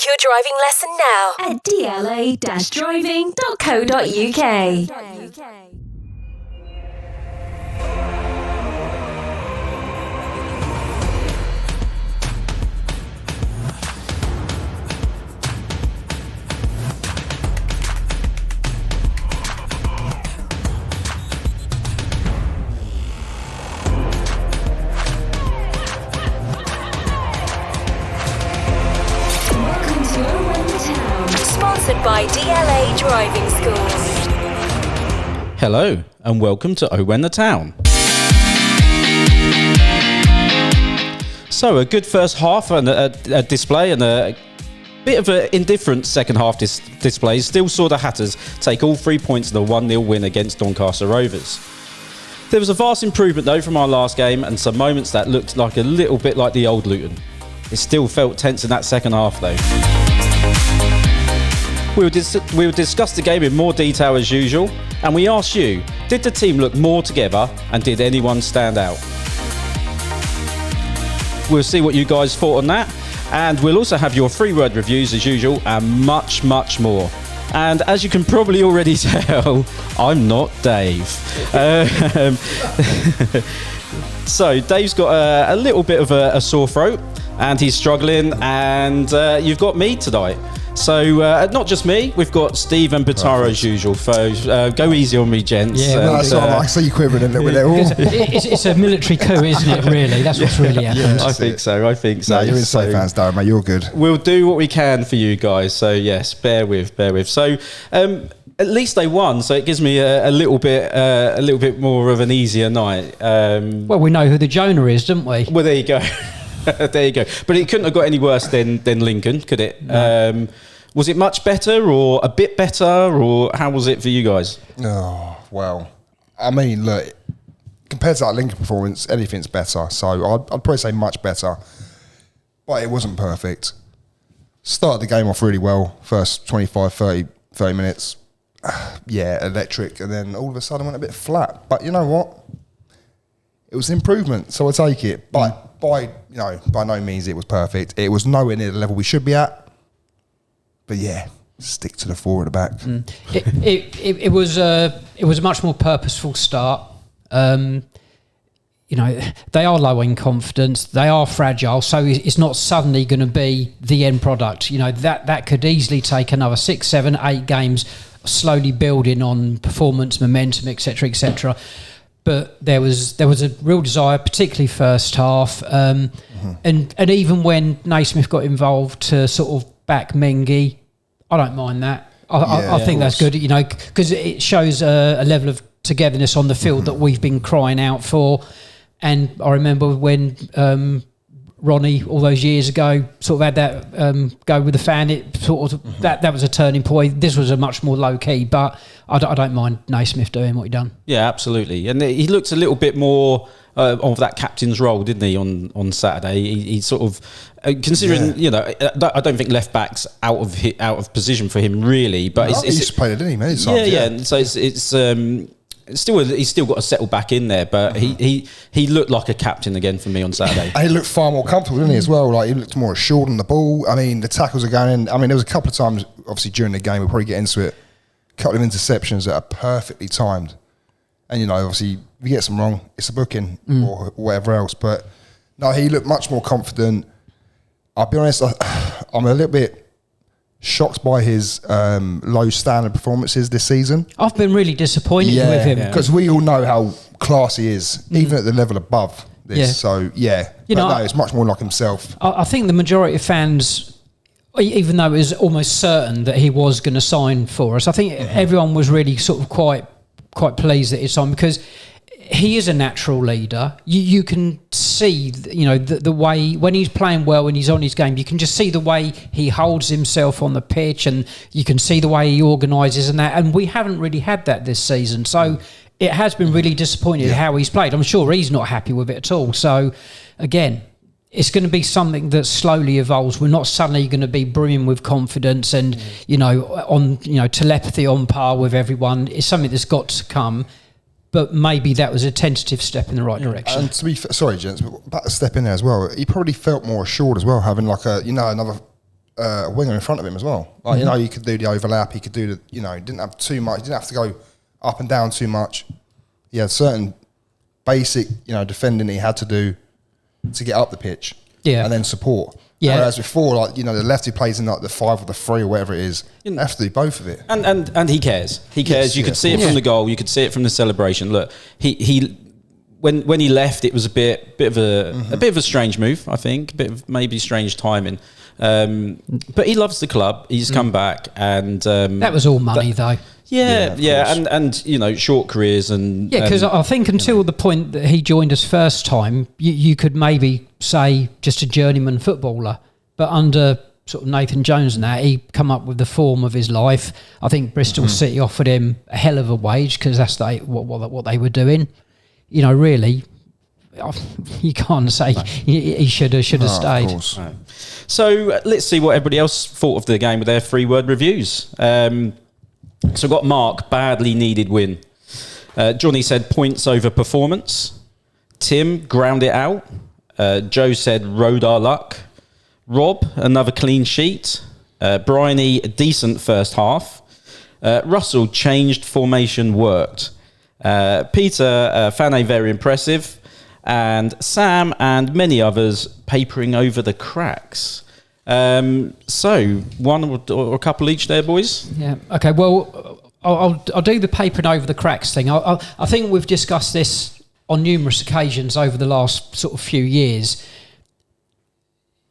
Book your driving lesson now at dla-driving.co.uk. Sponsored by DLA Driving Schools. Hello and welcome to Oh When the Town. So a good first half and a display and a bit of an indifferent second half display still saw the Hatters take all 3 points in the 1-0 win against Doncaster Rovers. There was a vast improvement though from our last game and some moments that looked like a little bit like the old Luton. It still felt tense in that second half though. We will discuss the game in more detail as usual, and we asked you, did the team look more together and did anyone stand out? We'll see what you guys thought on that, and we'll also have your 3-word reviews as usual and much, much more. And as you can probably already tell, I'm not Dave. So Dave's got a little bit of a sore throat and he's struggling, and you've got me tonight. So not just me, we've got Steve and Batara as usual. So go easy on me, gents. Yeah, I see you quivering a little bit there. It's a military coup, isn't it, really? That's what's really happened. I think so. No, you're in safe hands, Darren, mate. You're good. We'll do what we can for you guys. So yes, bear with. So at least they won, so it gives me a little bit more of an easier night. Well, we know who the Jonah is, don't we? Well, there you go. There you go. But it couldn't have got any worse than Lincoln, could it? No. Was it much better or a bit better, or how was it for you guys? Oh, well, I mean, look, compared to that Lincoln performance, anything's better. So I'd probably say much better. But it wasn't perfect. Started the game off really well. First 25, 30 minutes. Yeah, electric. And then all of a sudden went a bit flat. But you know what? It was an improvement, so I'll take it. But by no means it was perfect. It was nowhere near the level we should be at. But yeah, stick to the four at the back. It was a much more purposeful start. They are low in confidence. They are fragile, so it's not suddenly going to be the end product. That could easily take another 6, 7, 8 games, slowly building on performance, momentum, etc., etc. But there was a real desire, particularly first half, and even when Naismith got involved to sort of back Mengi, I don't mind that. I think that's good, because it shows a level of togetherness on the field that we've been crying out for. And I remember when Ronnie, all those years ago, sort of had that go with the fan. It sort of that was a turning point. This was a much more low key, but I don't mind Naismith doing what he done. Yeah, absolutely. And he looked a little bit more of that captain's role, didn't he? On Saturday, he sort of considering I don't think left back's out of position for him really, but he used to play it, didn't he? Many times, yeah. So it's he's still got to settle back in there, but he looked like a captain again for me on Saturday. And he looked far more comfortable, didn't he, as well? Like, he looked more assured on the ball. I mean, the tackles are going in. I mean, there was a couple of times, obviously, during the game, we'll probably get into it, a couple of interceptions that are perfectly timed. And, obviously, if you get some wrong, it's a booking or whatever else. But, no, he looked much more confident. I'll be honest, I'm a little bit shocked by his low standard performances this season. I've been really disappointed with him. Because we all know how class he is, even at the level above this. Yeah. So, it's much more like himself. I think the majority of fans, even though it was almost certain that he was going to sign for us, I think everyone was really sort of quite pleased that he signed, because he is a natural leader. You can see, the way when he's playing well, when he's on his game, you can just see the way he holds himself on the pitch, and you can see the way he organises and that. And we haven't really had that this season, so it has been really disappointing how he's played. I'm sure he's not happy with it at all. So again, it's going to be something that slowly evolves. We're not suddenly going to be brimming with confidence and telepathy on par with everyone. It's something that's got to come. But maybe that was a tentative step in the right direction. And to be sorry, gents, but about to step in there as well, he probably felt more assured as well, having like another a winger in front of him as well. Like, you know, he could do the overlap. He could do the, you know, didn't have too much. He didn't have to go up and down too much. He had certain basic, you know, defending he had to do to get up the pitch. Yeah. And then support. Yeah. Whereas before, like, you know, the left who plays in like the 5 or the 3 or whatever it is, you have to do both of it. And he cares. He cares. Yes, You could see it from the goal. You could see it from the celebration. Look, he when he left, it was a bit of a strange move. I think a bit of maybe strange timing. But he loves the club. He's come back, and that was all money, though. Yeah, and you know, short careers and because I think until the point that he joined us first time, you could maybe say just a journeyman footballer, but under sort of Nathan Jones and that, he come up with the form of his life. I think Bristol City offered him a hell of a wage because that's what they were doing. You know, really, you can't say he should have stayed. Of course. Right. So let's see what everybody else thought of the game with their 3-word reviews. So we've got Mark, badly needed win. Johnny said points over performance. Tim, ground it out. Joe said rode our luck. Rob, another clean sheet. Bryony, a decent first half. Russell, changed formation, worked. Peter, Fane, very impressive. And Sam and many others papering over the cracks. So one or a couple each there, boys. Yeah. Okay. Well, I'll do the papering over the cracks thing. I think we've discussed this on numerous occasions over the last sort of few years.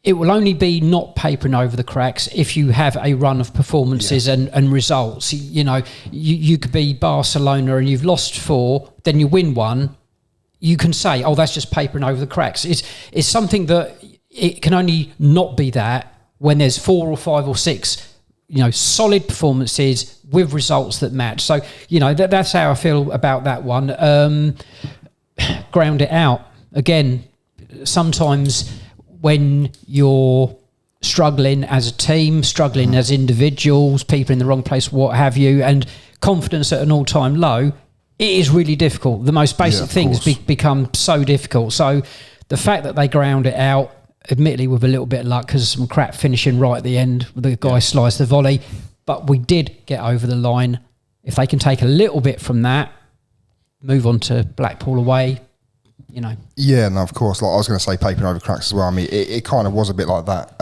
It will only be not papering over the cracks if you have a run of performances and results. You know, you could be Barcelona and you've lost 4, then you win 1. You can say, oh, that's just papering over the cracks. It's something that it can only not be that when there's 4 or 5 or 6, you know, solid performances with results that match. So, you know, that's how I feel about that one. Ground it out. Again, sometimes when you're struggling as a team, struggling as individuals, people in the wrong place, what have you, and confidence at an all-time low, it is really difficult. The most basic things become so difficult. So the fact that they ground it out, admittedly with a little bit of luck because some crap finishing right at the end, the guy sliced the volley, but we did get over the line. If they can take a little bit from that, move on to Blackpool away, you know. Yeah, no, of course. Like I was going to say papering over cracks as well. I mean, it kind of was a bit like that.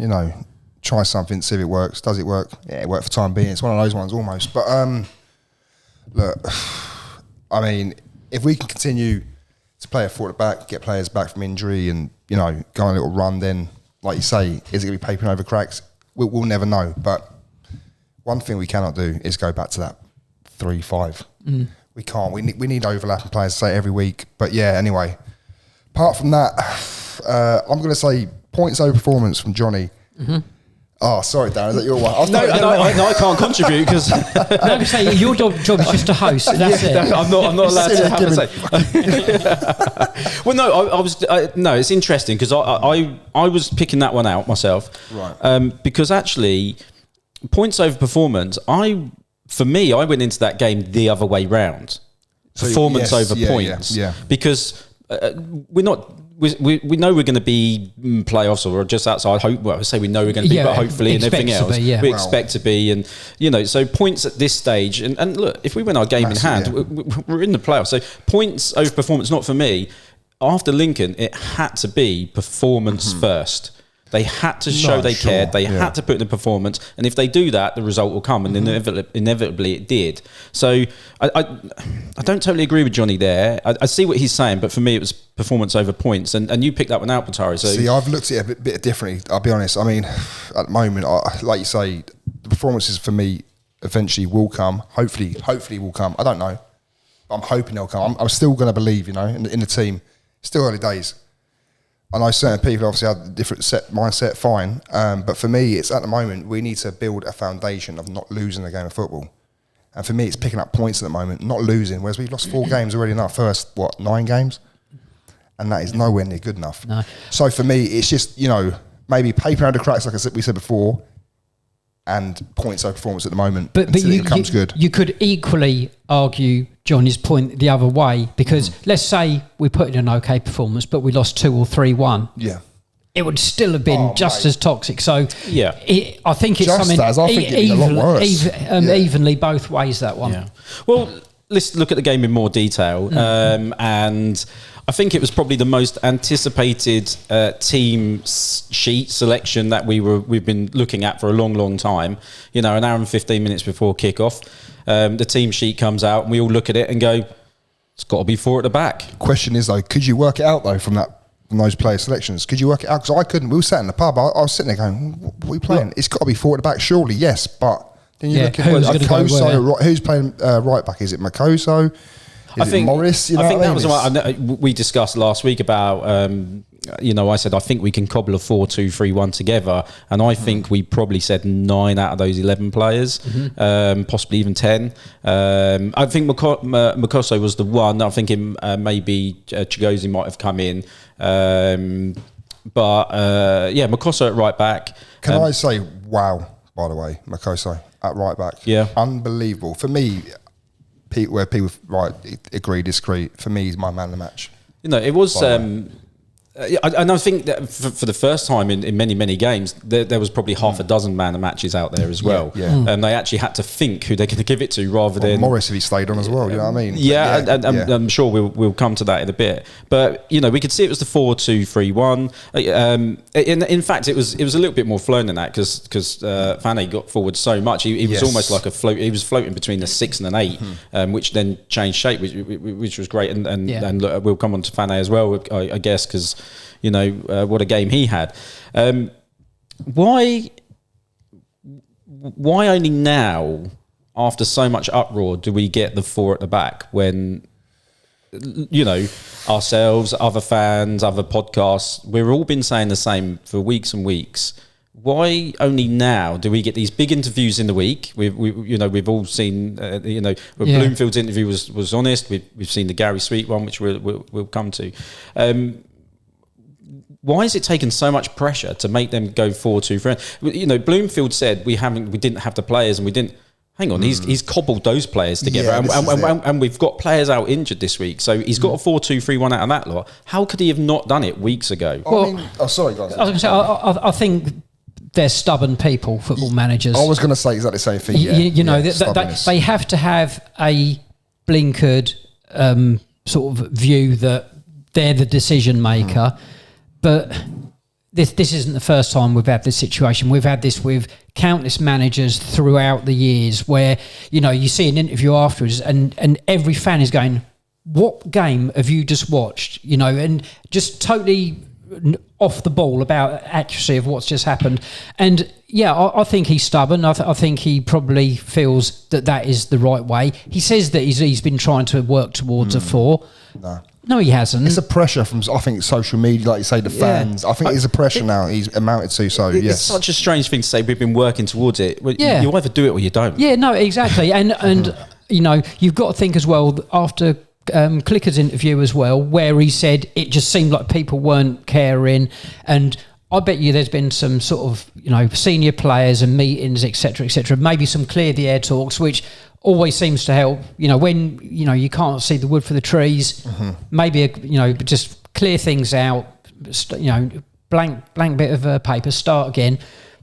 You know, try something, see if it works. Does it work? Yeah, it worked for time being. It's one of those ones almost. But look, I mean, if we can continue to play a forward back, get players back from injury and, you know, go on a little run, then, like you say, is it going to be papering over cracks? We'll never know. But one thing we cannot do is go back to that 3-5. We can't. We need overlapping players, say every week. But yeah, anyway, apart from that, I'm going to say points over performance from Johnny. Oh, sorry, Darren, is that your one? No, I can't contribute because no, say your job is just to host. That's it. I'm not allowed to have a say. Well, no, no. It's interesting because I was picking that one out myself, right? Because actually, points over performance. For me, I went into that game the other way round. Performance over points, because we're not. We know we're going to be playoffs or just outside. I say we know we're going to be, but hopefully and everything else we expect to be. And you know, so points at this stage. And look, if we win our game in hand, we're in the playoffs. So points over performance, not for me. After Lincoln, it had to be performance first. They had to show they cared. They had to put in the performance, and if they do that, the result will come. And inevitably, it did. So I don't totally agree with Johnny there. I see what he's saying, but for me, it was performance over points. And you picked that one out, Patari. So see, I've looked at it a bit differently. I'll be honest. I mean, at the moment, like you say, the performances for me eventually will come. Hopefully will come. I don't know. I'm hoping they'll come. I'm still going to believe, you know, in the team. Still early days. I know certain people obviously have a different mindset, fine. But for me, it's at the moment, we need to build a foundation of not losing a game of football. And for me, it's picking up points at the moment, not losing, whereas we've lost 4 games already in our first, 9 games? And that is nowhere near good enough. No. So for me, it's just, you know, maybe paper under cracks, like we said before, and points over performance at the moment until it becomes good. You could equally argue Johnny's point the other way, because let's say we put in an okay performance, but we lost 2 or 3-1. Yeah. it would still have been just as toxic. So Yeah. I think it's Just something as, I think it'd be a lot worse. evenly both ways, that one. Yeah. Well, let's look at the game in more detail. And I think it was probably the most anticipated team sheet selection that we've been looking at for a long, long time. You know, an hour and 15 minutes before kickoff, the team sheet comes out and we all look at it and go, it's got to be 4 at the back. Question is though, could you work it out though from those player selections? Could you work it out? Because I couldn't. We were sat in the pub. I was sitting there going, "What are we playing? It's got to be 4 at the back, surely." Yes, but then you look at who's playing right back. Is it Makoso? Is it Morris? I think that was what we discussed last week about. I said I think we can cobble a 4-2-3-1 together, and I think we probably said 9 out of those 11 players, possibly even 10. I think Makoso was the one. I'm thinking maybe Chigozie might have come in, Makoso at right back. Can I say wow? By the way, Makoso at right back, unbelievable for me. Where people agree, disagree. For me, he's my man of the match. You know, it was. And I think that for the first time in many, many games, there was probably half a dozen man of matches out there as well. And they actually had to think who they're going to give it to rather than... Morris, if he stayed on as well, you know what I mean? I'm sure we'll come to that in a bit. But, you know, we could see it was the 4-2-3-1. In fact, it was a little bit more flown than that because Fane got forward so much. He was almost like a float. He was floating between the 6 and an 8, which then changed shape, which was great. And look, we'll come on to Fane as well, I guess, because... You know, what a game he had. Why only now, after so much uproar, do we get the 4 at the back when, you know, ourselves, other fans, other podcasts, we've all been saying the same for weeks and weeks. Why only now do we get these big interviews in the week? We've all seen, Bloomfield's interview was honest. We've seen the Gary Sweet one, which we'll come to. Why is it taking so much pressure to make them go 4-2-3? You know, Bloomfield said we didn't have the players and we didn't. Hang on, he's cobbled those players together, and we've got players out injured this week. So he's got a 4-2-3-1 out of that lot. How could he have not done it weeks ago? Sorry, guys. I was going to say, I think they're stubborn people, football managers. I was going to say exactly the same thing. They have to have a blinkered sort of view that they're the decision maker. But this isn't the first time we've had this situation. We've had this with countless managers throughout the years where, you know, you see an interview afterwards and every fan is going, what game have you just watched? You know, and just totally off the ball about accuracy of what's just happened. And yeah, I think he's stubborn. I think he probably feels that is the right way. He says that he's been trying to work towards a 4. No, he hasn't. It's a pressure from, I think, social media, like you say, the fans. I think it's a pressure now he's amounted to, so yes. It's such a strange thing to say, we've been working towards it. Well, you either do it or you don't. Yeah, no, exactly. And you know, you've got to think as well, after Clicker's interview as well, where he said it just seemed like people weren't caring, and I bet you there's been some sort of, you know, senior players and meetings, etc., maybe some clear the air talks, which always seems to help. You know, when, you know, you can't see the wood for the trees, maybe, just clear things out, you know, blank bit of paper, start again.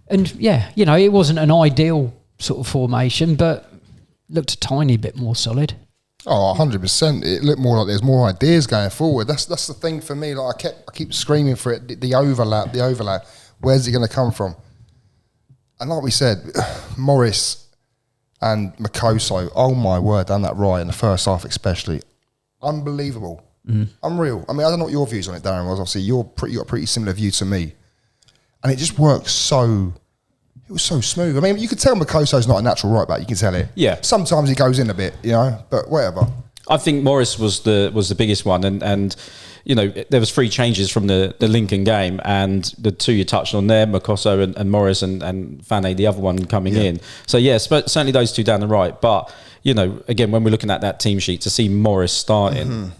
And yeah, you know, it wasn't an ideal sort of formation, but looked a tiny bit more solid. Oh, 100%. It looked more like there's more ideas going forward. That's the thing for me. Like I keep screaming for it. The overlap. Where's it going to come from? And like we said, Morris and Makoso. Oh my word, done that right in the first half, especially. Unbelievable, unreal. I mean, I don't know what your views on it, Darren. Was obviously you got a pretty similar view to me, and it just works so. It was so smooth. I mean, you could tell Makoso's not a natural right back. You can tell it. Yeah. Sometimes he goes in a bit, you know, but whatever. I think Morris was the biggest one, and you know, there was 3 changes from the Lincoln game, and the 2 you touched on there, Makoso and Morris and Fane, the other one coming in. So yes, but certainly those 2 down the right. But you know, again, when we're looking at that team sheet, to see Morris starting,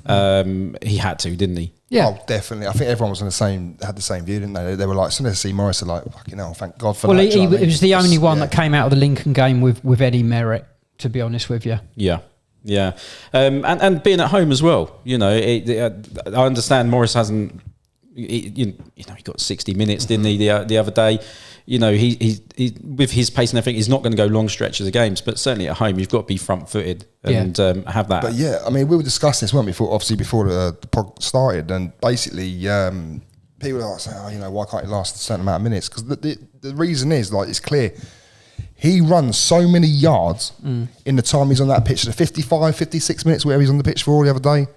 he had to, didn't he? Yeah, oh, definitely. I think everyone was had the same view, didn't they? They were like, as soon as they see Morris, they're like, fucking hell, thank God for that. Well, it was the only one that came out of the Lincoln game with any merit, to be honest with you. Yeah. And being at home as well, you know, I understand Morris hasn't you know, he got 60 minutes, didn't he, the other day? You know, he with his pace and everything, he's not going to go long stretches of games, but certainly at home, you've got to be front-footed and have that. But yeah, I mean, we were discussing this, weren't we, before the pod started, and basically people are like saying, oh, you know, why can't he last a certain amount of minutes? Because the reason is, like, it's clear. He runs so many yards in the time he's on that pitch, the 55, 56 minutes, whatever he's on the pitch for the other day.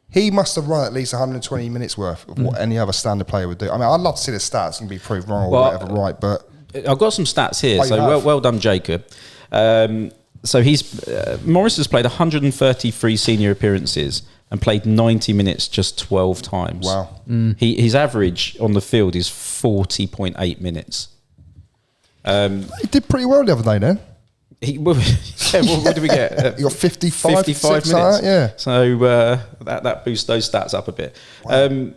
He must have run at least 120 minutes worth of what any other standard player would do. I mean, I'd love to see the stats and be proved wrong or whatever, right? But I've got some stats here. So well done, Jacob. So Morris has played 133 senior appearances and played 90 minutes just 12 times. Wow. His average on the field is 40.8 minutes. He did pretty well the other day then. What did we get? He got 55 minutes. Like that, yeah. So that boosts those stats up a bit. Wow.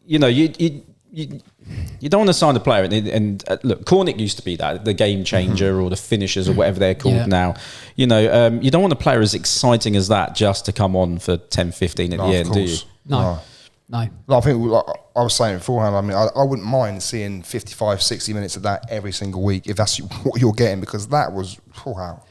You know, you don't want to sign a player and look, Cornick used to be the game changer or the finishers or whatever they're called now. You know, you don't want a player as exciting as that just to come on for 10, 15 at the end, do you? No. I think, like I was saying beforehand, I mean, I wouldn't mind seeing 55, 60 minutes of that every single week if that's what you're getting, because that was,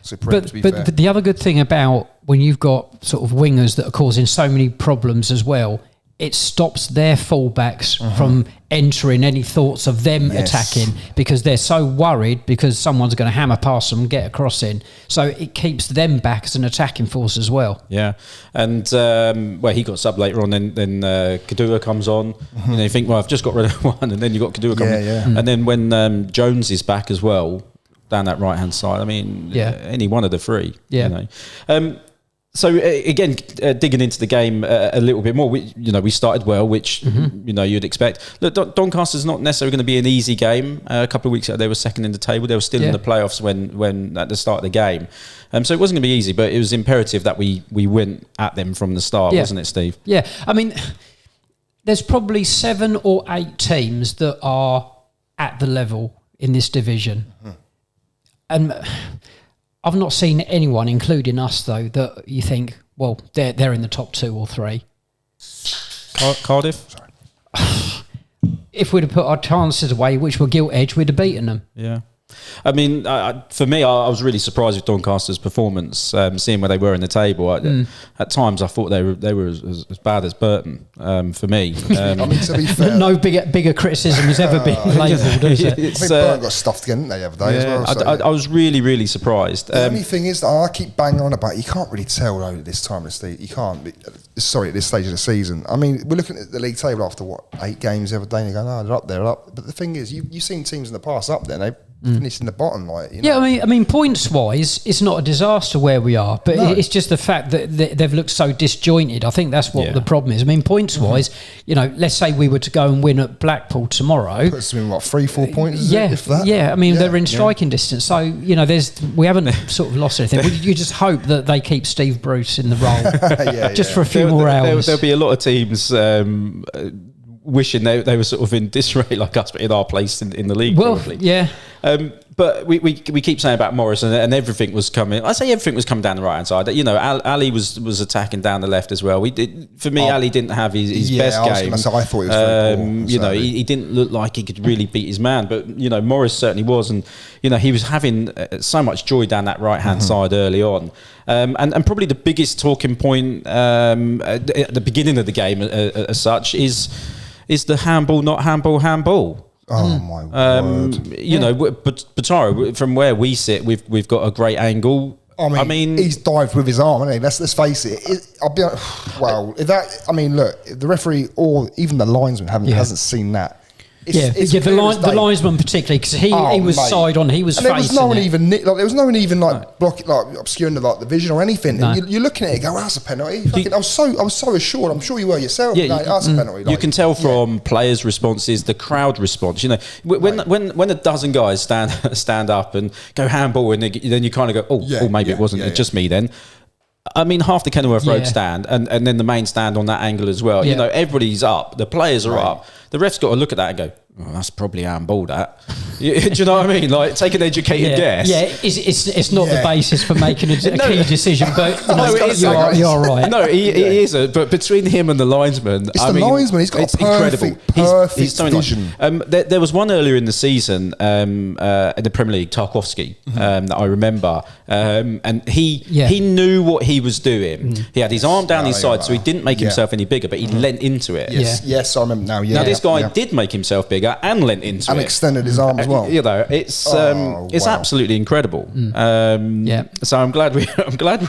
supreme, to be fair. But the other good thing about when you've got sort of wingers that are causing so many problems as well, it stops their fullbacks from entering any thoughts of them attacking, because they're so worried because someone's going to hammer past them and get a cross in. So it keeps them back as an attacking force as well. Yeah. And, he got sub later on, then Kadua comes on. You know, you think, well, I've just got rid of one, and then you got Kadua coming. And then when Jones is back as well, down that right-hand side, I mean, any one of the three, you know. So again, digging into the game a little bit more, we started well, which you know you'd expect. Look, Doncaster's not necessarily going to be an easy game. A couple of weeks ago, they were second in the table. They were still in the playoffs when at the start of the game. So it wasn't going to be easy, but it was imperative that we went at them from the start, wasn't it, Steve? Yeah, I mean, there's probably 7 or 8 teams that are at the level in this division, and I've not seen anyone, including us, though, that you think, well, they're in the top 2 or 3. Cardiff? Sorry. If we'd have put our chances away, which were gilt-edged, we'd have beaten them. Yeah. I mean, for me, I was really surprised with Doncaster's performance, seeing where they were in the table. At times, I thought they were as bad as Burton, for me. I mean, to be fair, no bigger criticism has ever been labelled, is it? I think Burton got stuffed again, didn't they, the other day as well? So, I was really, really surprised. The only thing is that I keep banging on about, you can't really tell, though, at this time of the stage. You can't. At this stage of the season. I mean, we're looking at the league table after, 8 games the other day, and you go, no, they're up there, up. But the thing is, you've seen teams in the past up there, and they finished in the bottom, like, you know. Yeah, I mean, points wise, it's not a disaster where we are, but it's just the fact that they've looked so disjointed. I think that's what the problem is. I mean, points wise, you know, let's say we were to go and win at Blackpool tomorrow. Puts them in what, 3-4 points? If that? Yeah. I mean, they're in striking distance, so you know, we haven't sort of lost anything. You just hope that they keep Steve Bruce in the role, just for a few more hours. There'll be a lot of teams wishing they were sort of in disarray like us, but in our place in the league. Well, probably. yeah. But we keep saying about Morris, and everything was coming. I say everything was coming down the right hand side. You know, Ali was attacking down the left as well. Ali didn't have his best game. I thought he was very poor. You know, he didn't look like he could really beat his man. But you know, Morris certainly was, and you know, he was having so much joy down that right hand side early on. And probably the biggest talking point at the beginning of the game, as such, is the handball, not handball. Oh my word! You know, but Bataro, from where we sit, we've got a great angle. I mean, he's dived with his arm, hasn't he? Let's face it. I'll be honest, well, if that. I mean, look, if the referee or even the linesman hasn't seen that. The linesman particularly, because he was side on, he was facing. There was no one even blocking, obscuring the vision or anything. No. And you're looking at it, and go, well, that's a penalty. I was so assured. I'm sure you were yourself. Yeah, that's a penalty. You can tell from players' responses, the crowd response. You know, when a dozen guys stand up and go handball, and then you kind of go, maybe it wasn't just me then. I mean, half the Kenilworth Road stand and then the main stand on that angle as well. Yeah. You know, everybody's up. The players are up. The ref's got to look at that and go, well, that's probably handball, that. Do you know what I mean? Like, take an educated guess. Yeah, it's not the basis for making a key decision, but you're right. No, he is. But between him and the linesman, it's the linesman. He's got it's perfect vision. There was one earlier in the season in the Premier League, Tarkowski, that I remember, and he knew what he was doing. He had his arm down his side, so he didn't make himself any bigger, but he leant into it. Yes, I remember now. Now this guy did make himself bigger and leant into it and extended his arm as well. You know, it's absolutely incredible. So I'm glad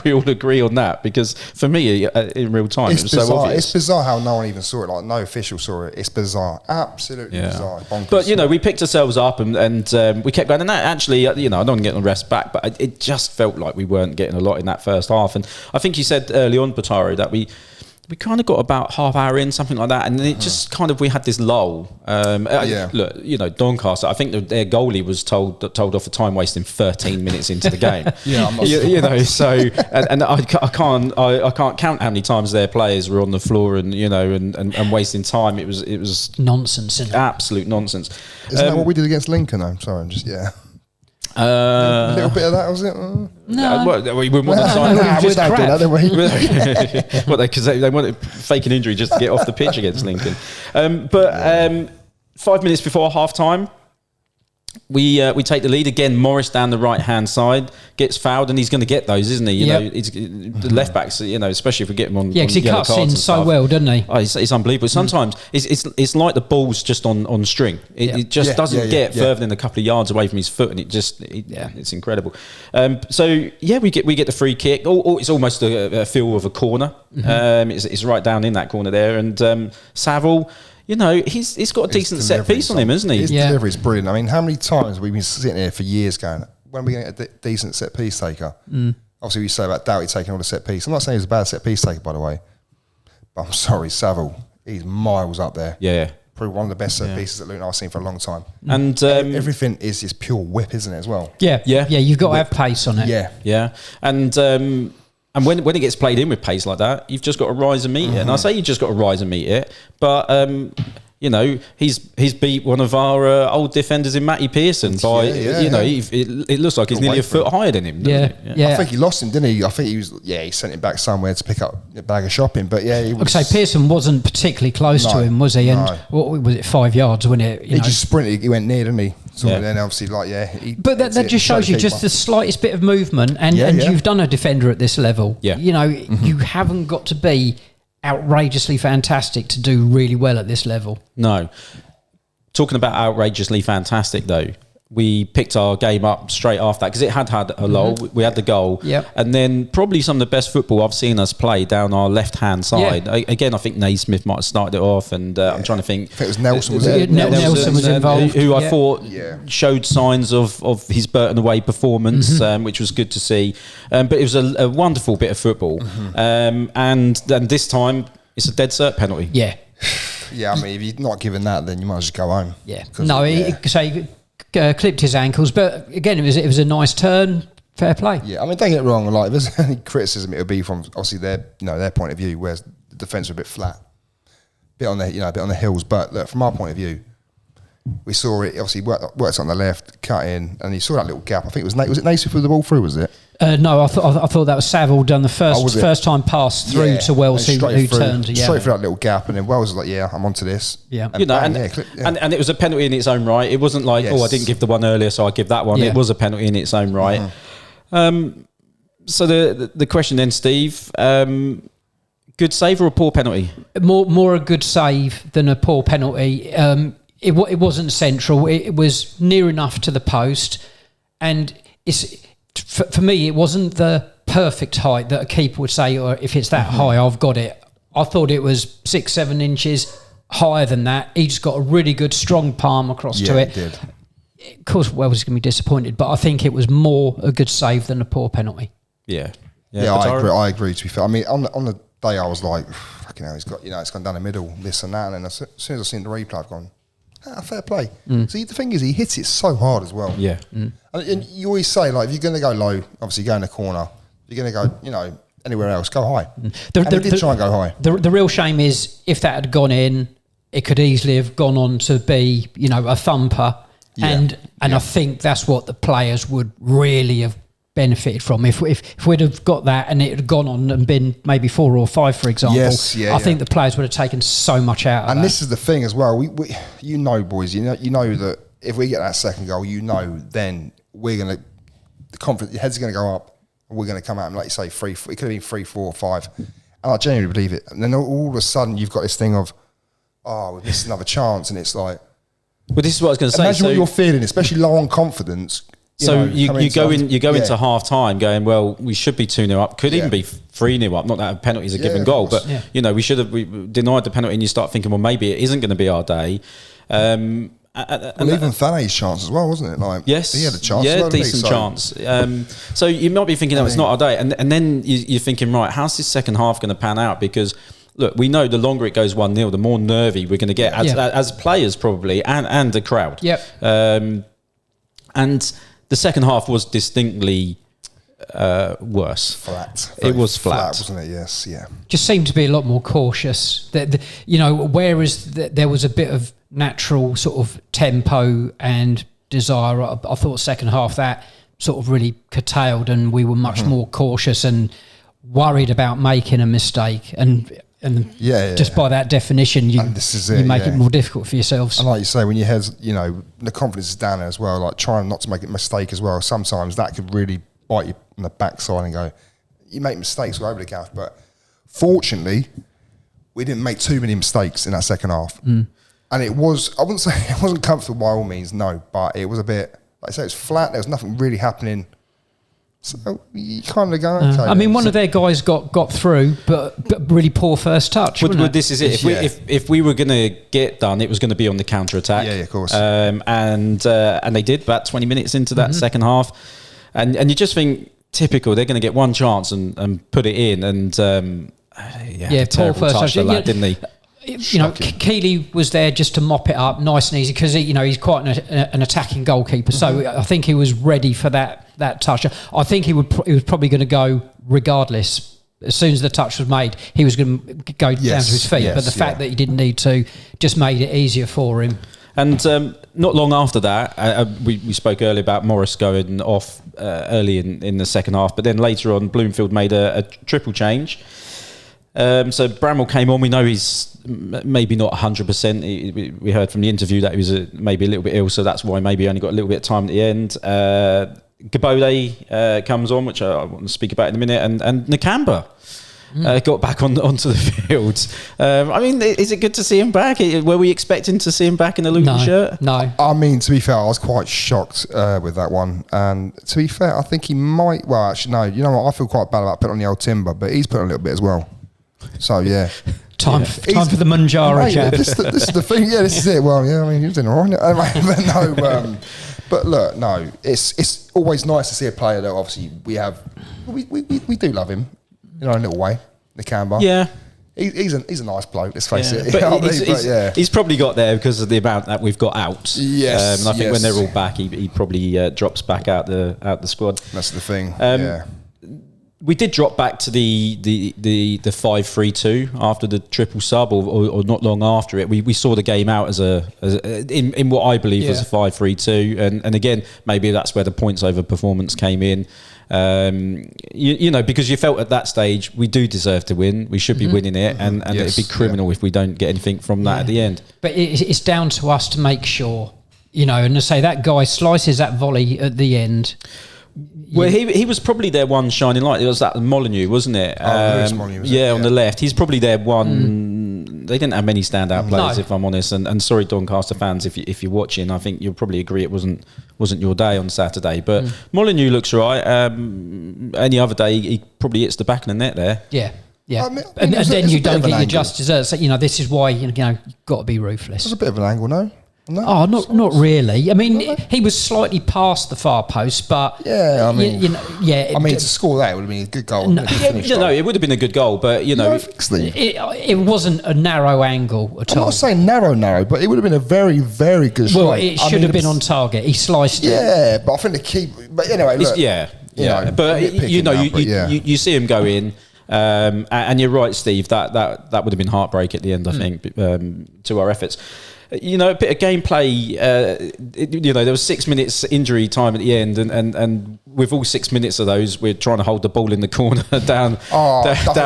we all agree on that, because for me, in real time, it was so obvious. It's bizarre how no one even saw it. Like, no official saw it. It's bizarre, absolutely bizarre. Bonkers. But you know, we picked ourselves up and we kept going. And that actually, you know, I don't want to get the rest back, but it just felt like we weren't getting a lot in that first half. And I think you said early on, Bataro, that we kind of got about half hour in, something like that, and then it just kind of, we had this lull. Look, you know, Doncaster, I think their goalie was told off for time wasting 13 minutes into the game. You know, so and I can't count how many times their players were on the floor and, you know, and wasting time. It was nonsense, isn't it? Absolute nonsense. Isn't that what we did against Lincoln? I'm sorry, a little bit of that, was it? No, we wouldn't want to sign. We don't do that, do we? Well, because they wanted fake an injury just to get off the pitch against Lincoln. 5 minutes before half time, we take the lead again. Morris down the right hand side gets fouled, and he's going to get those, isn't he? You know, the left backs. You know, especially if we get him on. Yeah, because he cuts in so well, doesn't he? Oh, it's unbelievable. Sometimes it's like the ball's just on string. It just doesn't get further than a couple of yards away from his foot, and it's incredible. So we get the free kick. It's almost a feel of a corner. It's right down in that corner there, and Saville. You know, he's got a decent set piece on him, hasn't he? His delivery is brilliant. I mean, how many times have we been sitting here for years going, when are we going to get a decent set piece taker? Obviously, we say about Doughty taking all the set piece. I'm not saying he's a bad set piece taker, by the way. But I'm sorry, Saville, he's miles up there. Yeah. Probably one of the best set pieces that Luton I've seen for a long time. And everything is just pure whip, isn't it, as well? Yeah. You've got to have pace on it. Yeah. And when it gets played in with pace like that, you've just got to rise and meet it. And I say you've just got to rise and meet it, but you know, he's beat one of our old defenders in Matty Pearson by it looks like he's nearly a foot higher than him. Yeah. I think he lost him, didn't he? I think he sent him back somewhere to pick up a bag of shopping. But he was. Like I say, Pearson wasn't particularly close to him, was he? And what was it, 5 yards, wasn't it? He just sprinted. He went near, didn't he? So then obviously, but that just shows you just the slightest bit of movement, and you've done a defender at this level. Yeah. You know, you haven't got to be outrageously fantastic to do really well at this level. No. Talking about outrageously fantastic, though, we picked our game up straight after that, because it had a lull. We had the goal. And then probably some of the best football I've seen us play down our left-hand side. Again, I think Naismith might have started it off, and I'm trying to think. I think it was Nelson, was it? Nelson was involved. Who I thought showed signs of his Burton away performance, which was good to see. But it was a wonderful bit of football. And then this time, it's a dead cert penalty. Yeah. I mean, if you're not given that, then you might as well go home. Yeah. No, he clipped his ankles, but again, it was a nice turn. Fair play. Yeah, I mean, don't get it wrong. Like, if there's any criticism, it would be from obviously their point of view, whereas the defence were a bit flat, bit on the hills. But look, from our point of view, we saw it. Obviously, worked on the left, cut in, and you saw that little gap. I think it was Naismith with the ball through, was it? No, I thought that was Saville done the first time pass through to Wells, who turned straight through that little gap, and then Wells was like, I'm onto this. Yeah, and it was a penalty in its own right. It wasn't like, I didn't give the one earlier, so I give that one. It was a penalty in its own right. So the question then, Steve, good save or a poor penalty? More a good save than a poor penalty. It wasn't central. It was near enough to the post, and for me, it wasn't the perfect height that a keeper would say, or if it's that high, I've got it. I thought it was 6-7 inches higher than that. He just got a really good, strong palm across to it. He did. Of course, Wells is going to be disappointed, but I think it was more a good save than a poor penalty. Yeah, I agree. To be fair, I mean, on the day, I was like, fucking hell, he's got, it's gone down the middle, this and that. And then as soon as I seen the replay, I've gone, fair play. See, the thing is, he hits it so hard as well. Yeah. And you always say, like, if you're going to go low, obviously go in the corner. If you're going to go, anywhere else, go high. And he did try and go high. The real shame is if that had gone in, it could easily have gone on to be, a thumper. Yeah. And I think that's what the players would really have benefited from. If we'd have got that and it had gone on and been maybe 4 or 5, for example, I think the players would have taken so much out of that. And this is the thing as well. We boys, you know that if we get that second goal, then we're going to, the confidence, your head's going to go up and we're going to come out and, like you say, 3, it could have been 3, 4, 5. And I genuinely believe it. And then all of a sudden you've got this thing of, we've missed another chance. And it's like, well, this is what I was going to say. Imagine what you're feeling, especially low on confidence. You go into half time going, well, we should be 2-0 up, could even be 3-0 up. Not that a penalty is a given goal, but we should have denied the penalty, and you start thinking, well, maybe it isn't going to be our day. Even Thane's chance as well, wasn't it? Like, yes, he had a chance. Yeah, decent chance. So you might be thinking, it's not our day, and then you're thinking, right, how's this second half going to pan out? Because look, we know the longer it goes 1-0, the more nervy we're going to get as players probably, and the crowd. Yep. And the second half was distinctly worse. Flat. It was flat, wasn't it? Yes, yeah. Just seemed to be a lot more cautious. Whereas there was a bit of natural sort of tempo and desire, I thought second half that sort of really curtailed, and we were much more cautious and worried about making a mistake. And just by that definition, you make it more difficult for yourselves. And like you say, when your head's, the confidence is down there as well, like trying not to make a mistake as well. Sometimes that could really bite you on the backside and go, you make mistakes all over the gaff. But fortunately, we didn't make too many mistakes in that second half. And it was, I wouldn't say it wasn't comfortable by all means, no, but it was a bit, like I say, it was flat. There was nothing really happening. So you kind of go, okay. I mean, one of their guys got through, but really poor first touch. But this is it. If we were going to get done, it was going to be on the counter attack. Yeah, of course. And they did about 20 minutes into that second half, and you just think typical. They're going to get one chance and put it in, and poor first touch, didn't he? Keeley was there just to mop it up nice and easy because he's quite an attacking goalkeeper. So I think he was ready for that touch. I think he was probably going to go regardless. As soon as the touch was made, he was going to go down to his feet. But the fact that he didn't need to just made it easier for him. And not long after that, we spoke earlier about Morris going off early in the second half, but then later on, Bloomfield made a triple change. So Bramwell came on. We know he's maybe not 100%. We heard from the interview that he was maybe a little bit ill, so that's why maybe he only got a little bit of time at the end. Gabode comes on, which I want to speak about in a minute, and Nakamba got back onto the field. I mean, is it good to see him back? Were we expecting to see him back in a Luton shirt? No. I mean, to be fair, I was quite shocked with that one. And to be fair, I think he might. Well, actually, no. You know what? I feel quite bad about putting on the old Timber, but he's put on a little bit as well. So yeah, time for the Manjaro jab. This is the thing. Yeah, this is it. Well, yeah, I mean, he was doing all right. But look, no, it's always nice to see a player that obviously we do love him, in a little way. Nakamba. Yeah. He's a nice bloke. Let's face it. But he's probably got there because of the amount that we've got out. Yes, and I think when they're all back, he probably drops back out the squad. That's the thing. We did drop back to the 5-3-2 after the triple sub, or not long after it. We saw the game out as in what I believe was a 5-3-2, and again maybe that's where the points over performance came in. Because you felt at that stage we do deserve to win. We should be winning it, and it'd be criminal if we don't get anything from that at the end. But it's down to us to make sure, and to say that guy slices that volley at the end. Well, he was probably their one shining light. It was that Molyneux, wasn't it? Molyneux, on the left. He's probably their one. They didn't have many standout players, if I'm honest. And sorry, Doncaster fans, if you're watching, I think you'll probably agree it wasn't your day on Saturday. But Molyneux looks right. Any other day, he probably hits the back of the net there. Yeah. Yeah, I mean, and then you don't get your just desserts. So, this is why you've got to be ruthless. There's a bit of an angle, no? No, oh, not really. I mean, he was slightly past the far post, but yeah, I mean, to score that, it would have been a good goal. It would have been a good goal, but it wasn't a narrow angle at all. I'm not saying narrow, but it would have been a very, very good shot. Well, it should have been on target. He sliced it. Yeah, but I think the keeper. But anyway, look, but you see him go in. And you're right, Steve. That would have been heartbreak at the end, I think, to our efforts. You know, a bit of gameplay. There was 6 minutes injury time at the end, and with all 6 minutes of those, we're trying to hold the ball in the corner down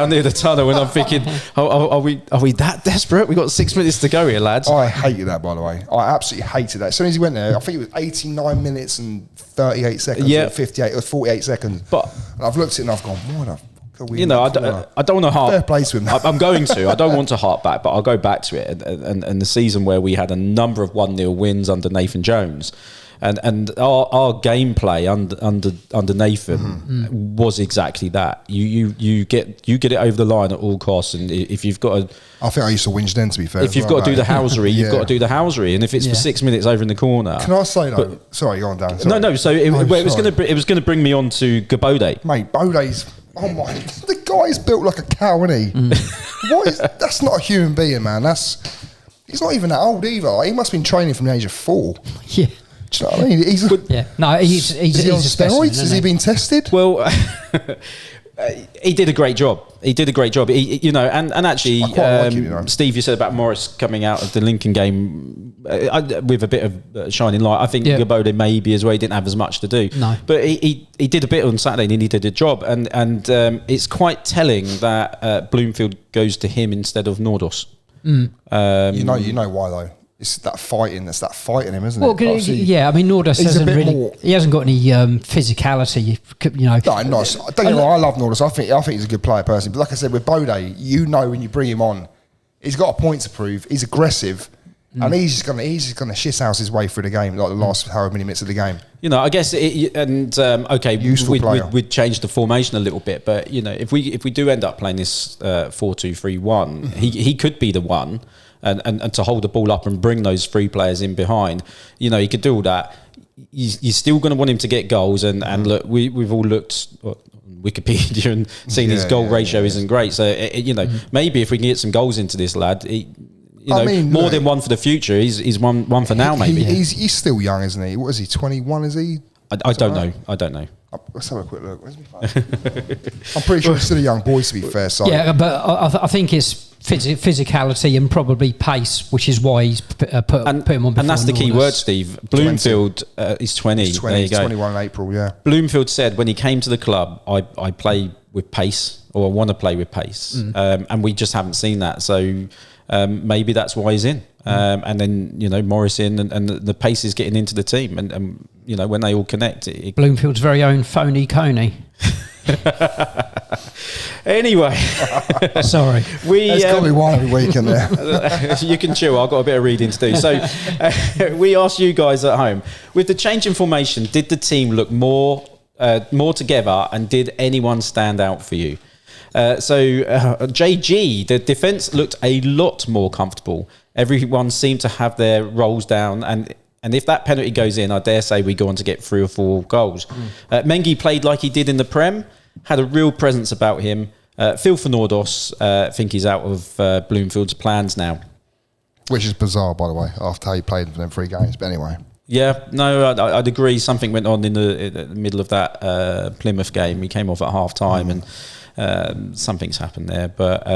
near the tunnel. And I'm thinking, are we that desperate? We got 6 minutes to go here, lads. I hated that, by the way. I absolutely hated that. As soon as he went there, I think it was 89 minutes and 38 seconds, or 58 or 48 seconds. And I've looked at it and I've gone, why the fuck are we? I don't want to harp. Fair play to him. I'm going to. I don't want to harp back, but I'll go back to it. And the season where we had a number of 1-0 wins under Nathan Jones. And our gameplay under Nathan was exactly that. You get it over the line at all costs, and if you've got to, I think I used to whinge then. To be fair, if you've got to do the housery, you've got to do the housery, and if it's for 6 minutes over in the corner. Can I say though? Sorry, go on, Dan. Sorry. No. So it was going to bring me on to Gabode. Mate, Bode's. Oh my! The guy's built like a cow, isn't he? That's not a human being, man. He's not even that old either. Like, he must have been training from the age of 4. Yeah. Do you know what I mean? He's on steroids? Has he been tested? Well, he did a great job. And actually, I quite like him, Steve, you said about Morris coming out of the Lincoln game with a bit of shining light. I think Gabode maybe as well. He didn't have as much to do. No, but he did a bit on Saturday and he did a job. And it's quite telling that Bloomfield goes to him instead of Nordos. You know why though? It's that fighting. That's that fight in him, isn't it? Well, I mean, Nordos hasn't really. He hasn't got any physicality. No, don't get me wrong. I love Nordos. I think he's a good player, personally. But like I said, with Bode, when you bring him on, he's got a point to prove. He's aggressive, and he's just gonna shit house his way through the game, like the last however many minutes of the game. I guess we'd change the formation a little bit, but if we do end up playing this 4-2-3-1, he could be the one. And to hold the ball up and bring those 3 players in behind, he could do all that. You're still going to want him to get goals. And look, we've all looked at Wikipedia and seen his goal ratio isn't great. So, maybe if we can get some goals into this lad, more than one for the future. He's one for now, maybe. He's still young, isn't he? What is he, 21, is he? I don't know. Let's have a quick look. Where's my phone? I'm pretty sure he's still a young boy, to be fair. So. Yeah, but I think it's physicality and probably pace, which is why he's put him on before. And that's the key word, Steve. Bloomfield is 20. He's 20. He's 21 in April, yeah. Bloomfield said when he came to the club, I play with pace, or I want to play with pace. And we just haven't seen that. So maybe that's why he's in. And then, Morris in, and the pace is getting into the team. And when they all connect. Bloomfield's very own phony Coney. Anyway, sorry. There's got to be one every weekend there. You can chill. I've got a bit of reading to do. So we asked you guys at home, with the change in formation, did the team look more together, and did anyone stand out for you? JG, the defence looked a lot more comfortable. Everyone seemed to have their roles down, and if that penalty goes in, I dare say we go on to get 3 or 4 goals. Mengi played like he did in the Prem, had a real presence about him. Phil for Nordos, think he's out of Bloomfield's plans now. Which is bizarre, by the way, after how he played for them 3 games. But anyway. Yeah, no, I'd agree. Something went on in the middle of that Plymouth game. He came off at half-time and something's happened there. But...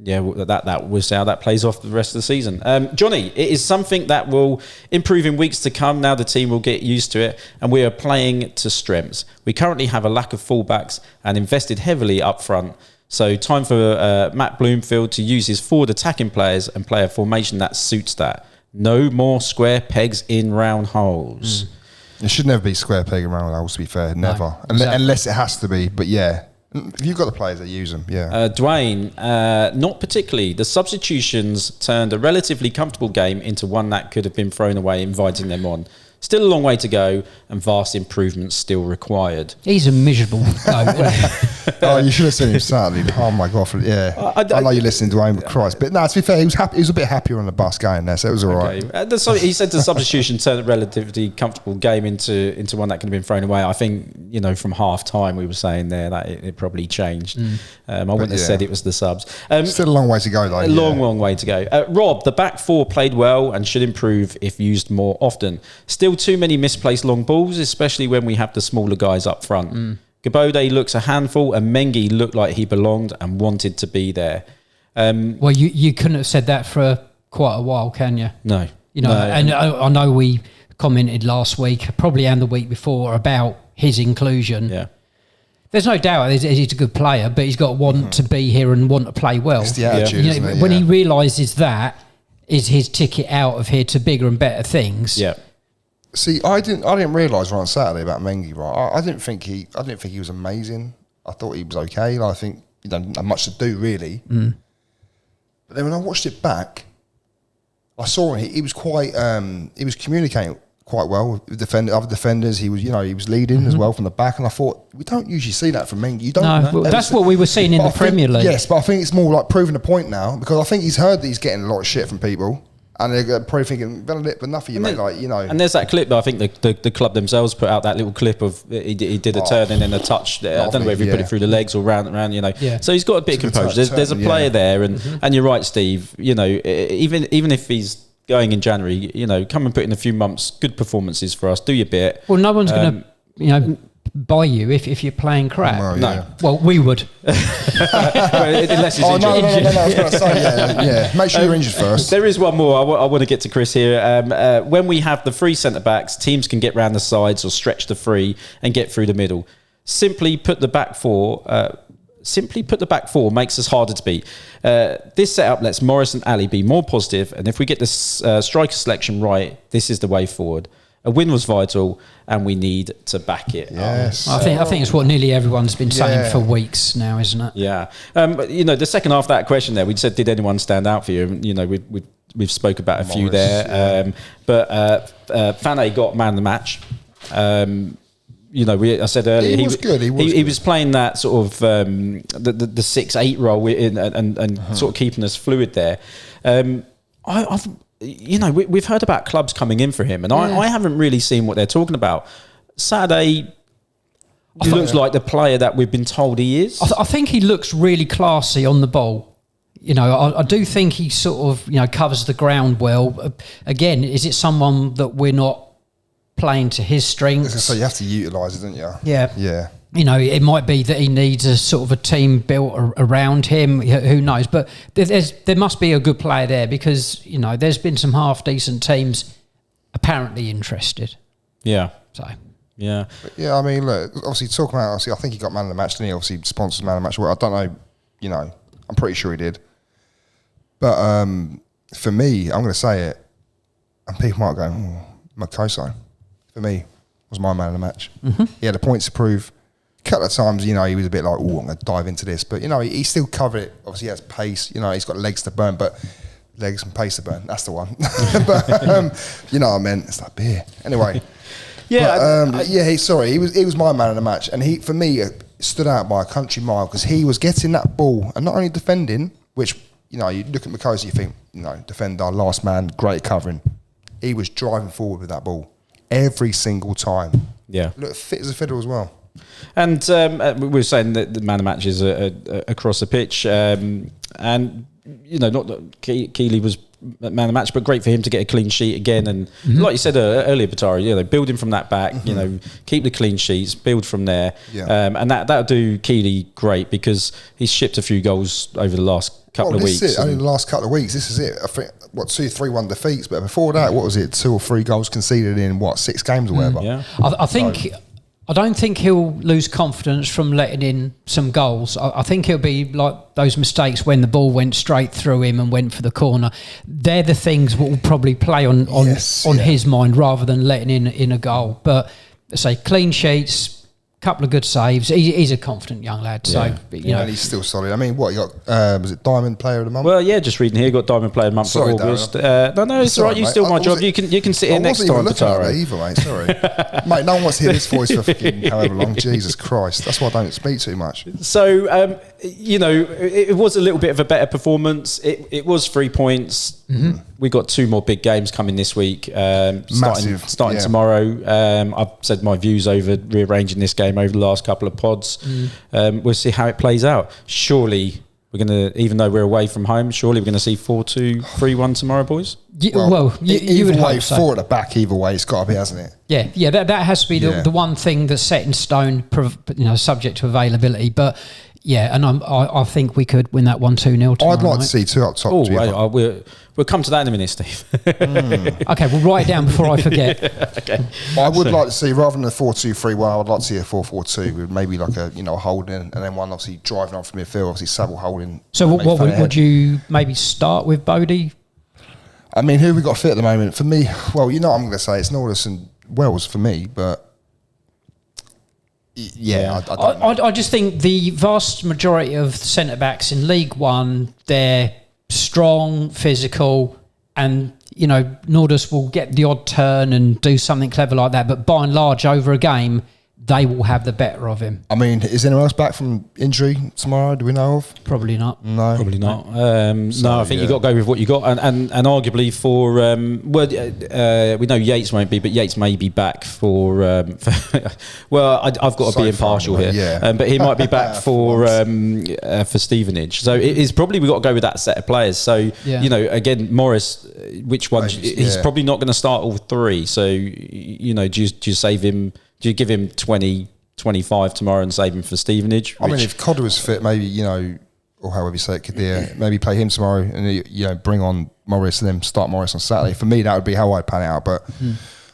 we'll see how that plays off the rest of the season. Johnny, it is something that will improve in weeks to come. Now the team will get used to it, and we are playing to strengths. We currently have a lack of fullbacks and invested heavily up front. So time for Matt Bloomfield to use his forward attacking players and play a formation that suits that. No more square pegs in round holes. It should never be square peg in round holes, to be fair. Never. No, exactly. Unless it has to be, but yeah. If you've got the players that use them, yeah. Dwayne, not particularly. The substitutions turned a relatively comfortable game into one that could have been thrown away, inviting them on. Still a long way to go, and vast improvements still required. He's a miserable goat, isn't he? Oh, you should have seen him Saturday. Oh my God! Yeah, I know you're listening to Dwayne, Christ, but no. To be fair, he was happy. He was a bit happier on the bus going there, so it was all right. He said the substitution turned a relatively comfortable game into one that could have been thrown away. I think from half time we were saying there that it probably changed. I wouldn't have said it was the subs. Still a long way to go, though. Long way to go. Rob, the back 4 played well and should improve if used more often. Still too many misplaced long balls, especially when we have the smaller guys up front. Gabode looks a handful, and Mengi looked like he belonged and wanted to be there. Well, you couldn't have said that for quite a while, can you? No. You know, and I know we commented last week, probably and the week before, about his inclusion. Yeah. There's no doubt he's a good player, but he's got to want to be here and want to play well. It's the attitude, You know, isn't it? when Yeah. he realises that is his ticket out of here to bigger and better things. Yeah. See, I didn't realise on Saturday about Mengi, right? I didn't think he was amazing. I thought he was okay. Like, I think he didn't have much to do really. But then when I watched it back, I saw he was quite he was communicating quite well with other defenders. He was leading as well from the back, and I thought we don't usually see that from Mengi. You don't. No, well, that's what we were seeing in the Premier League. Yes, but I think it's more like proving a point now, because I think he's heard that he's getting a lot of shit from people. And they're probably thinking, better lip enough for you, mate. Like, you know. And there's that clip that I think the club themselves put out, that little clip of he did a turn and then a touch. I don't know whether he put it through the legs or round, you know. Yeah. So he's got a bit of composure. There's a player there, and you're right, Steve. You know, even if he's going in January, you know, come and put in a few months, good performances for us. Do your bit. Well, no one's going to, buy you if you're playing crap. Well, No. yeah. Well, we would. Unless he's injured. No, I was going to say, yeah. Make sure you're injured first. There is one more. I want to get to Chris here. When we have the three centre backs, teams can get round the sides or stretch the three and get through the middle. Simply put the back four makes us harder to beat. This setup lets Morris and Ali be more positive, and if we get this striker selection right, this is the way forward. A win was vital, and we need to back it. Yes. I think it's what nearly everyone's been saying for weeks now, isn't it? Yeah. But, you know, the second half of that question there, we said, did anyone stand out for you? You know, we've spoke about a few Morris, there. But Fane got man of the match. You know, I said earlier He was good. He was playing that sort of the 6-8 role and sort of keeping us fluid there. We've heard about clubs coming in for him, and I haven't really seen what they're talking about. Saturday, he looks like the player that we've been told he is. I think he looks really classy on the ball. You know, I do think he sort of, covers the ground well. Again, is it someone that we're not playing to his strengths? So you have to utilise it, don't you? Yeah. Yeah. You know, it might be that he needs a sort of a team built around him. Who knows? But there must be a good player there, because, there's been some half decent teams apparently interested. Yeah. So. Yeah. Yeah, I mean, look, obviously talking about, I think he got man of the match, didn't he? Obviously sponsored man of the match. Well, I don't know, I'm pretty sure he did. But for me, I'm going to say it, and people might go, Makoso, for me, was my man of the match. Mm-hmm. He had the points to prove. A couple of times, he was a bit like, I'm going to dive into this. But, he still covered it. Obviously, he has pace. He's got legs to burn, but legs and pace to burn. That's the one. But, you know what I meant? It's like beer. Anyway. Yeah. But, he was my man of the match. And he, for me, stood out by a country mile, because he was getting that ball and not only defending, which, you look at Makosa, you think, defend our last man, great covering. He was driving forward with that ball every single time. Yeah. Look, fit as a fiddle as well. And we were saying that the man of the match is across the pitch, and not that Keeley was man of the match, but great for him to get a clean sheet again. And like you said earlier, Batari, building from that back, keep the clean sheets, build from there, and that'll do Keeley great, because he's shipped a few goals over the last couple of weeks. This is it. Only the last couple of weeks. This is it. I think 2-3-1 defeats, but before that, what was it? 2 or 3 goals conceded in 6 games or whatever. Yeah. I don't think he'll lose confidence from letting in some goals. I think he'll be like those mistakes when the ball went straight through him and went for the corner. They're the things that will probably play on his mind, rather than letting in a goal. But let's say clean sheets, couple of good saves. He's a confident young lad. So and he's still solid. I mean, what he got? Was it Diamond Player of the Month? Well, yeah, just reading here, got Diamond Player of the Month for August. No, it's all right. You still my job. You can sit here next time, Pataro. Either, mate. Sorry, mate. No one wants to hear this voice for fucking however long. Jesus Christ, that's why I don't speak too much. So it was a little bit of a better performance. It was 3 points. Mm-hmm. We got 2 more big games coming this week. Starting tomorrow. I've said my views over rearranging this game over the last couple of pods. We'll see how it plays out. Surely We're going to, even though we're away from home, surely we're going to see 4-2, 3-1 tomorrow, boys? Well, you would way, hope so. 4 at the back, either way, it's got to be, hasn't it? Yeah, that has to be the one thing that's set in stone, subject to availability. But yeah, and I think we could win that 1-2-0 tomorrow. I'd like to see 2 up top. We'll come to that in a minute, Steve. Okay, we'll write it down before I forget. Okay. I would like to see, rather than a 4-2-3-1, I would like to see a 4-4-2 with maybe like a holding and then one obviously driving on from midfield, obviously Saville holding. So what would you maybe start with, Bodie? I mean, who have we got fit at the moment? For me, well, what I'm going to say it's Norris and Wells for me, but yeah, I don't know. I just think the vast majority of centre backs in League One, they're strong, physical, and Nordus will get the odd turn and do something clever like that. But by and large, over a game, they will have the better of him. I mean, is anyone else back from injury tomorrow? Do we know of? Probably not. No, Probably not. No, I think you've got to go with what you got, and arguably for we know Yates won't be, but Yates may be back for well, I've got to be impartial here, yeah. But he might be back for Stevenage. So it is probably we've got to go with that set of players. So again, Morris, which one? He's probably not going to start all 3. So do you save him? Do you give him 20, 25 tomorrow and save him for Stevenage? I mean, if Codder was fit, maybe, or however you say it, Kadir, maybe play him tomorrow and, bring on Morris and then start Morris on Saturday. For me, that would be how I'd pan it out, but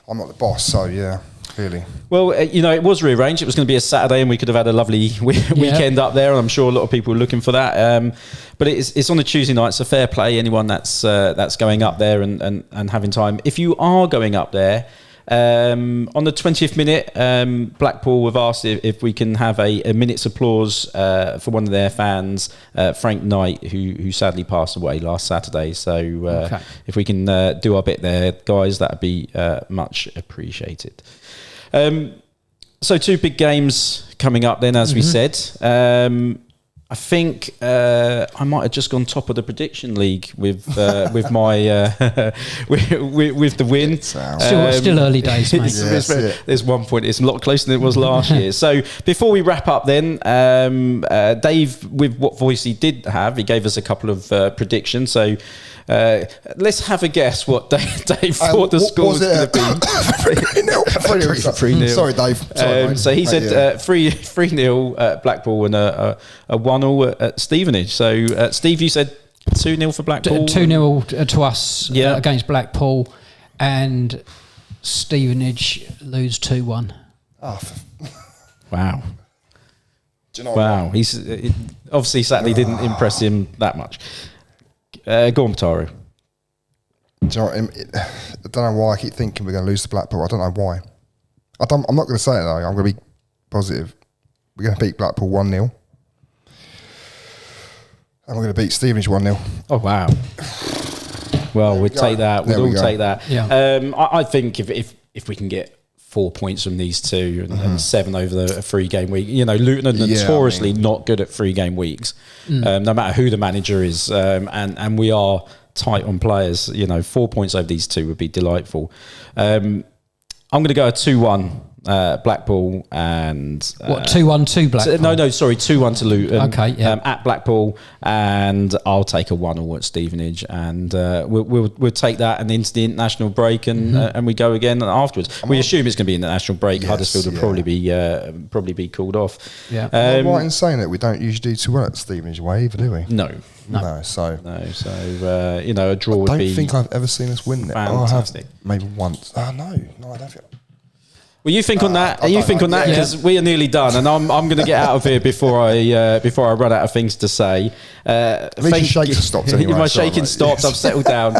I'm not the boss, so yeah, clearly. Well, it was rearranged. It was going to be a Saturday and we could have had a lovely weekend up there, and I'm sure a lot of people were looking for that. But it's on a Tuesday night, so fair play anyone that's going up there and having time. If you are going up there, on the 20th minute, Blackpool have asked if we can have a minute's applause for one of their fans, Frank Knight, who sadly passed away last Saturday. So if we can do our bit there, guys, that would be much appreciated. So 2 big games coming up then, as we said. I think I might have just gone top of the prediction league with my with the win. Still early days, mate. There's 1 point. It's a lot closer than it was last year. So before we wrap up, then Dave, with what voice he did have, he gave us a couple of predictions. So let's have a guess what Dave thought the score was going to be. 3-0. Sorry, Dave. Sorry, so he said 3-0 Blackpool and a 1-0 at Stevenage. So Steve, you said 2-0 for Blackpool. 2-0 to us against Blackpool, and Stevenage lose 2-1. Wow. Do you know wow. He's obviously Saturday didn't impress him that much. Go on, Taro. Do you know, I don't know why I keep thinking we're going to lose to Blackpool. I don't know why. I'm not going to say it though. I'm going to be positive. We're going to beat Blackpool 1-0. And we're going to beat Stevenage 1-0. Oh, wow. Well, we'll take that. We'll all take that. Yeah. I think if we can get 4 points from these two and 7 over a 3-game week, Luton are notoriously not good at 3-game weeks, no matter who the manager is. And we are tight on players. 4 points over these two would be delightful. I'm going to go a 2-1 Blackpool and 2-1 to Blackpool? No, sorry, 2-1 to Luton. Okay, yeah. At Blackpool, and I'll take a 1-1 at Stevenage, and we'll take that and into the international break, and we go again afterwards. We assume it's going to be an international break. Yes, Huddersfield will probably be called off. Yeah. Am I right in saying that we don't usually do too well at Stevenage away either, do we? No. So a draw would be. I don't think I've ever seen us win it. Fantastic. I have maybe once. No, I don't think. Well, you think on that. You think on that because we are nearly done, and I'm going to get out of here before I run out of things to say. Your shaking stopped anyway. My shaking stopped. I've settled down.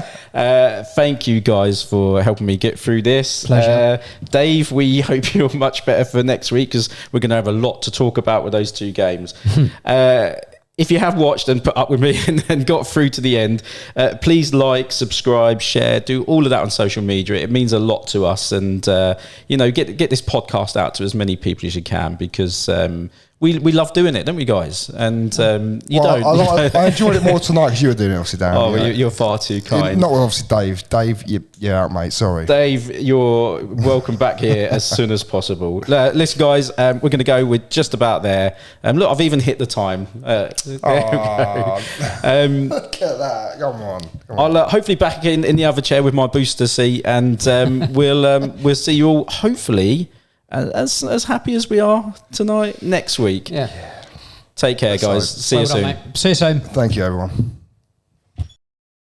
Thank you guys for helping me get through this. Pleasure. Dave, we hope you're much better for next week because we're going to have a lot to talk about with those 2 games. If you have watched and put up with me and got through to the end, please like, subscribe, share, do all of that on social media. It means a lot to us, and get this podcast out to as many people as you can, because we love doing it, don't we, guys? And you Well, don't. I enjoyed it more tonight because you were doing it, obviously, Darren. Oh, well, you're far too kind. Not with obviously Dave. Dave, you're out, mate. Sorry. Dave, you're welcome back here as soon as possible. Listen, guys, we're going to go with just about there. Look, I've even hit the time. There we go. Look at that. Come on. I'll hopefully back in the other chair with my booster seat, and we'll see you all hopefully as happy as we are tonight next week. Yeah. Take care, guys. See you soon. Mate. See you soon. Thank you, everyone.